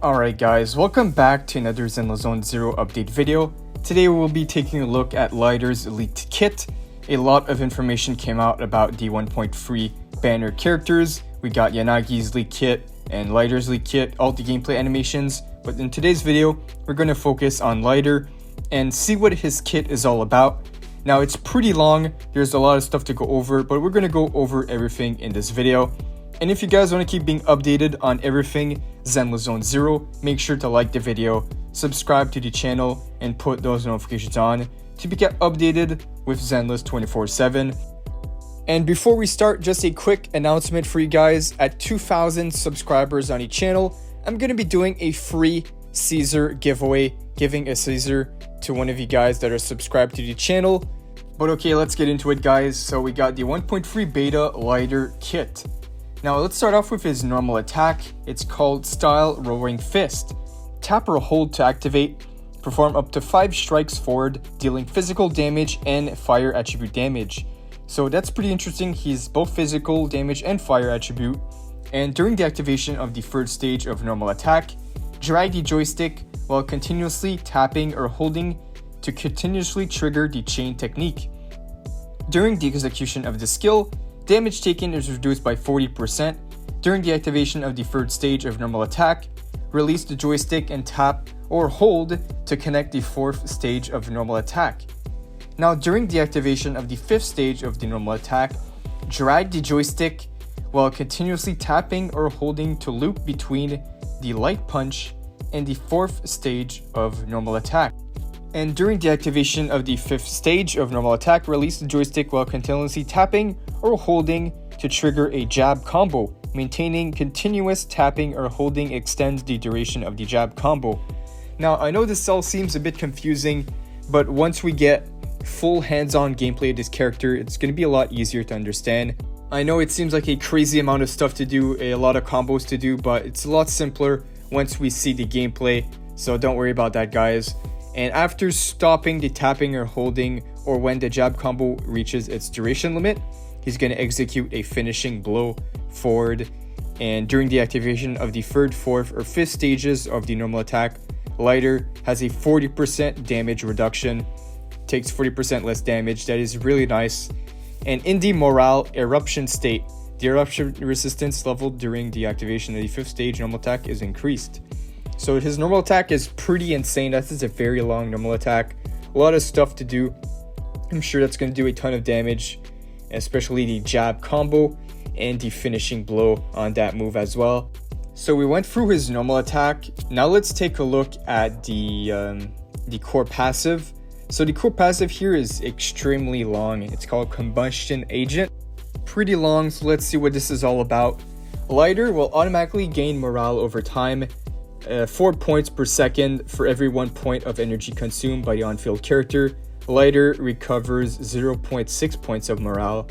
Alright guys, welcome back to another Zenless Zone 0 update video. Today we will be taking a look at Lighter's leaked kit. A lot of information came out about the 1.3 banner characters. We got Yanagi's leaked kit and Lighter's leaked kit, all the gameplay animations. But in today's video, we're going to focus on Lighter and see what his kit is all about. Now it's pretty long, there's a lot of stuff to go over, but we're going to go over everything in this video. And if you guys want to keep being updated on everything Zenless Zone 0, make sure to like the video, subscribe to the channel, and put those notifications on to be kept updated with Zenless 24/7. And before we start, just a quick announcement for you guys. At 2,000 subscribers on each channel, I'm going to be doing a free Caesar giveaway, giving a Caesar to one of you guys that are subscribed to the channel. But okay, let's get into it guys. So we got the 1.3 beta Lighter kit. Now let's start off with his normal attack. It's called Style Roaring Fist. Tap or hold to activate. Perform up to 5 strikes forward, dealing physical damage and fire attribute damage. So that's pretty interesting. He's both physical damage and fire attribute. And during the activation of the third stage of normal attack, drag the joystick while continuously tapping or holding to continuously trigger the chain technique. During the execution of the skill, damage taken is reduced by 40%. During the activation of the third stage of normal attack, release the joystick and tap or hold to connect the fourth stage of normal attack. Now during the activation of the fifth stage of the normal attack, drag the joystick while continuously tapping or holding to loop between the light punch and the fourth stage of normal attack. And during the activation of the fifth stage of normal attack, release the joystick while continuously tapping or holding to trigger a jab combo. Maintaining continuous tapping or holding extends the duration of the jab combo. Now I know this all seems a bit confusing, but once we get full hands-on gameplay of this character, it's going to be a lot easier to understand. I know it seems like a crazy amount of stuff to do, a lot of combos to do, but it's a lot simpler once we see the gameplay, so don't worry about that guys. And after stopping the tapping or holding, or when the jab combo reaches its duration limit, he's going to execute a finishing blow forward. And during the activation of the third, fourth, or fifth stages of the normal attack, Lighter has a 40% damage reduction, takes 40% less damage. That is really nice. And in the morale eruption state, the eruption resistance level during the activation of the fifth stage normal attack is increased. So his normal attack is pretty insane. That is a very long normal attack. A lot of stuff to do. I'm sure that's going to do a ton of damage, especially the jab combo and the finishing blow on that move as well. So we went through his normal attack. Now let's take a look at the core passive. So the core passive here is extremely long. It's called Combustion Agent. Pretty long, so let's see what this is all about. Lighter will automatically gain morale over time. 4 points per second for every 1 point of energy consumed by the on-field character. Lighter recovers 0.6 points of morale.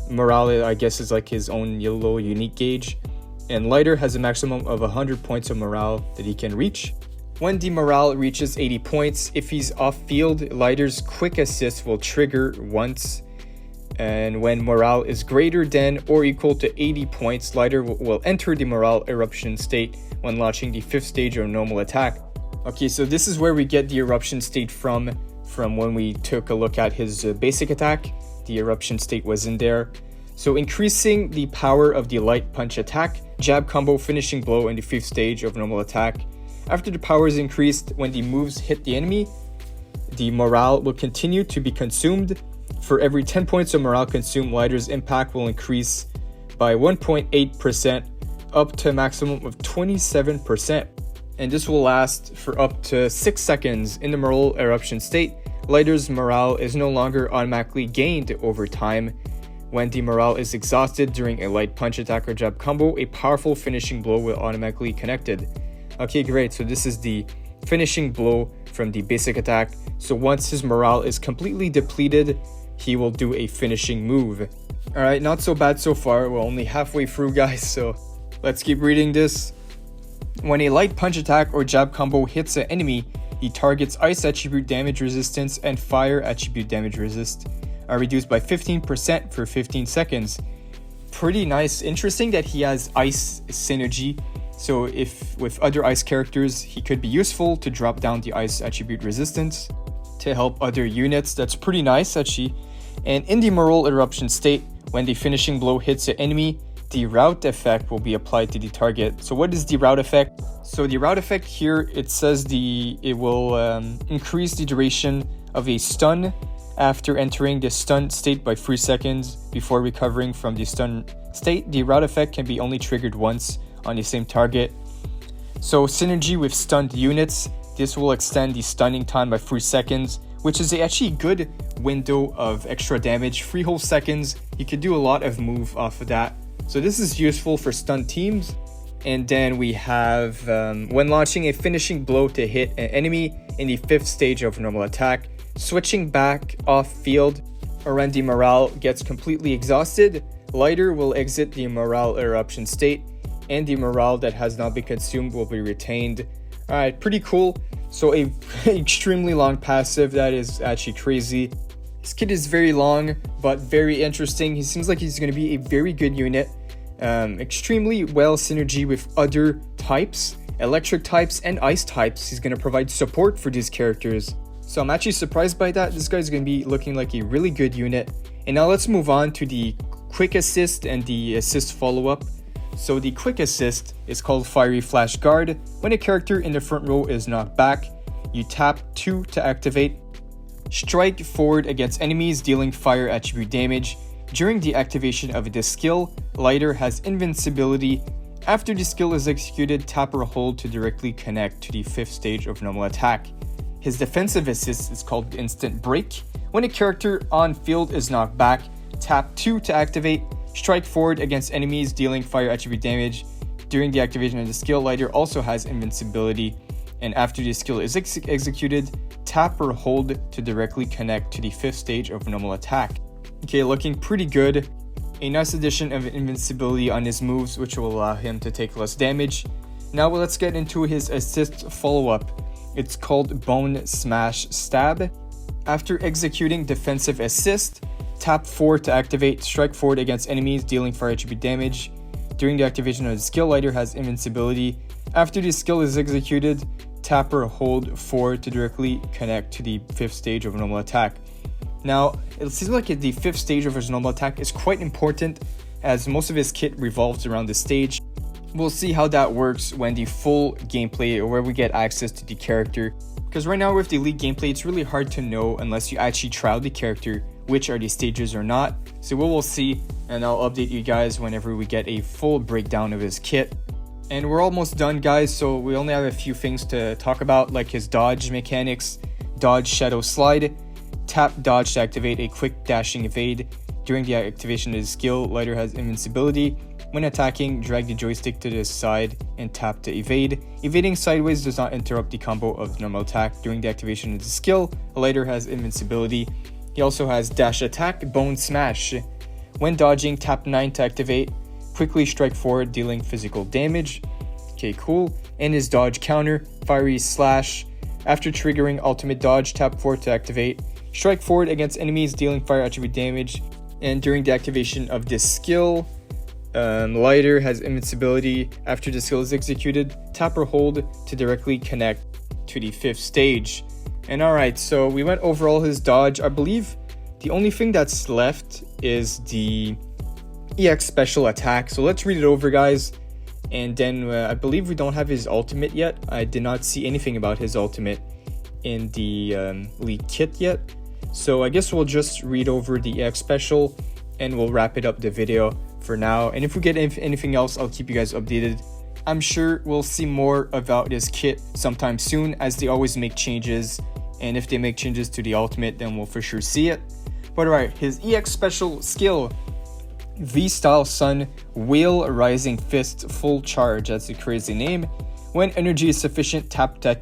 Morale, I guess, is like his own little unique gauge. And Lighter has a maximum of 100 points of morale that he can reach. When the morale reaches 80 points, if he's off-field, Lighter's quick assist will trigger once. And when morale is greater than or equal to 80 points, Lighter will enter the morale eruption state when launching the fifth stage of normal attack. Okay, so this is where we get the eruption state from when we took a look at his basic attack. The eruption state was in there. So increasing the power of the light punch attack, jab combo, finishing blow in the fifth stage of normal attack. After the power is increased, when the moves hit the enemy, the morale will continue to be consumed. For every 10 points of morale consumed, Lighter's impact will increase by 1.8% up to a maximum of 27%. And this will last for up to 6 seconds. In the morale eruption state, Lighter's morale is no longer automatically gained over time. When the morale is exhausted during a light punch attack or jab combo, a powerful finishing blow will automatically be connected. Okay, great. So this is the finishing blow from the basic attack. So once his morale is completely depleted, he will do a finishing move. Alright, not so bad so far. We're only halfway through guys, so let's keep reading this. When a light punch attack or jab combo hits an enemy, the target's ice attribute damage resistance and fire attribute damage resist are reduced by 15% for 15 seconds. Pretty nice. Interesting that he has ice synergy So if with other ice characters, he could be useful to drop down the ice attribute resistance to help other units. That's pretty nice actually. And in the Moral Eruption state, when the finishing blow hits an enemy, the route effect will be applied to the target. So what is the route effect? So the route effect here, it says it will increase the duration of a stun after entering the stun state by 3 seconds before recovering from the stun state. The route effect can be only triggered once on the same target. So synergy with stunned units, this will extend the stunning time by 3 seconds, which is actually a good window of extra damage. 3 whole seconds, you could do a lot of move off of that. So this is useful for stunned teams. And then we have, when launching a finishing blow to hit an enemy in the 5th stage of normal attack, switching back off field or when the morale gets completely exhausted, Lighter will exit the Morale Eruption state and the morale that has not been consumed will be retained. Alright, pretty cool. So a extremely long passive, that is actually crazy. This kid is very long, but very interesting. He seems like he's going to be a very good unit. Extremely well synergy with other types, electric types and ice types. He's going to provide support for these characters. So I'm actually surprised by that. This guy's going to be looking like a really good unit. And now let's move on to the quick assist and the assist follow-up. So the quick assist is called Fiery Flash Guard. When a character in the front row is knocked back, you tap 2 to activate. Strike forward against enemies dealing fire attribute damage. During the activation of this skill, Lighter has invincibility. After the skill is executed, tap or hold to directly connect to the 5th stage of normal attack. His defensive assist is called Instant Break. When a character on field is knocked back, tap 2 to activate. Strike forward against enemies dealing fire attribute damage. During the activation of the skill, Lighter also has invincibility. And after the skill is executed, tap or hold to directly connect to the 5th stage of normal attack. Okay, looking pretty good. A nice addition of invincibility on his moves, which will allow him to take less damage. Now let's get into his assist follow-up. It's called Bone Smash Stab. After executing defensive assist, tap 4 to activate. Strike forward against enemies dealing fire attribute damage. During the activation of the skill, Lighter has invincibility. After the skill is executed, tap or hold 4 to directly connect to the 5th stage of normal attack. Now, it seems like the 5th stage of his normal attack is quite important as most of his kit revolves around this stage. We'll see how that works when the full gameplay or where we get access to the character. Because right now with the Elite gameplay, it's really hard to know unless you actually trial the character which are the stages or not. So we'll see, and I'll update you guys whenever we get a full breakdown of his kit. And we're almost done, guys, so we only have a few things to talk about, like his dodge mechanics. Dodge Shadow Slide. Tap dodge to activate a quick dashing evade. During the activation of his skill, Lighter has invincibility. When attacking, drag the joystick to the side and tap to evade. Evading sideways does not interrupt the combo of normal attack. During the activation of the skill, Lighter has invincibility. He also has dash attack, Bone Smash. When dodging, tap 9 to activate. Quickly strike forward, dealing physical damage. Okay, cool. And his dodge counter, Fiery Slash. After triggering ultimate dodge, tap 4 to activate. Strike forward against enemies dealing fire attribute damage. And during the activation of this skill, Lighter has invincibility. After the skill is executed, tap or hold to directly connect to the 5th stage. And alright, so we went over all his dodge. I believe the only thing that's left is the EX special attack. So let's read it over, guys. And then I believe we don't have his ultimate yet. I did not see anything about his ultimate in the Elite kit yet. So I guess we'll just read over the EX special and we'll wrap it up the video for now. And if we get anything else, I'll keep you guys updated. I'm sure we'll see more about this kit sometime soon as they always make changes. And if they make changes to the ultimate, then we'll for sure see it. But alright, his EX special skill, V-Style Sun Whale Rising Fist Full Charge. That's a crazy name. When energy is sufficient, tap to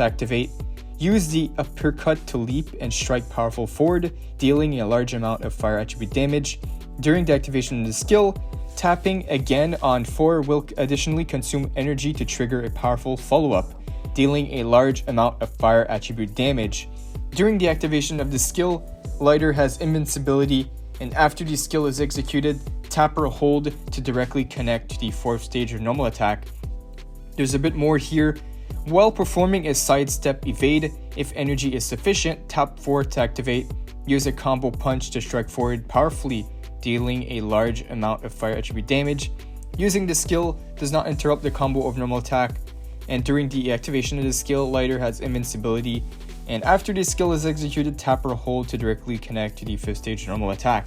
activate. Use the uppercut to leap and strike powerful forward, dealing a large amount of fire attribute damage. During the activation of the skill, tapping again on 4 will additionally consume energy to trigger a powerful follow-up, dealing a large amount of fire attribute damage. During the activation of the skill, Lighter has invincibility, and after the skill is executed, tap or hold to directly connect to the 4th stage of normal attack. There's a bit more here. While performing a sidestep evade, if energy is sufficient, tap 4 to activate. Use a combo punch to strike forward powerfully, dealing a large amount of fire attribute damage. Using the skill does not interrupt the combo of normal attack, and during the activation of the skill, Lighter has invincibility, and after the skill is executed, tap or hold to directly connect to the 5th stage normal attack.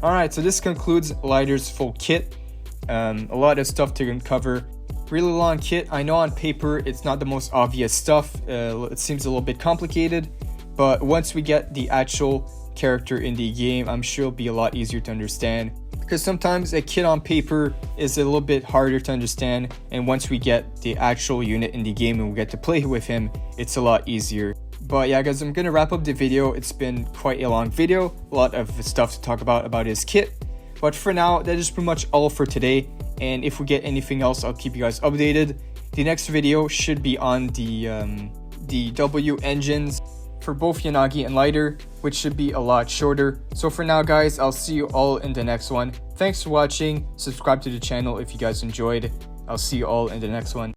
Alright, so this concludes Lighter's full kit. A lot of stuff to uncover. Really long kit. I know on paper it's not the most obvious stuff. It seems a little bit complicated, but once we get the actual character in the game, I'm sure it'll be a lot easier to understand, because sometimes a kit on paper is a little bit harder to understand, and once we get the actual unit in the game and we get to play with him, it's a lot easier. But yeah guys, I'm gonna wrap up the video. It's been quite a long video, a lot of stuff to talk about his kit, but for now that is pretty much all for today, and if we get anything else, I'll keep you guys updated. The next video should be on the W engines for both Yanagi and Lighter, which should be a lot shorter. So for now guys, I'll see you all in the next one. Thanks for watching. Subscribe to the channel if you guys enjoyed. I'll see you all in the next one.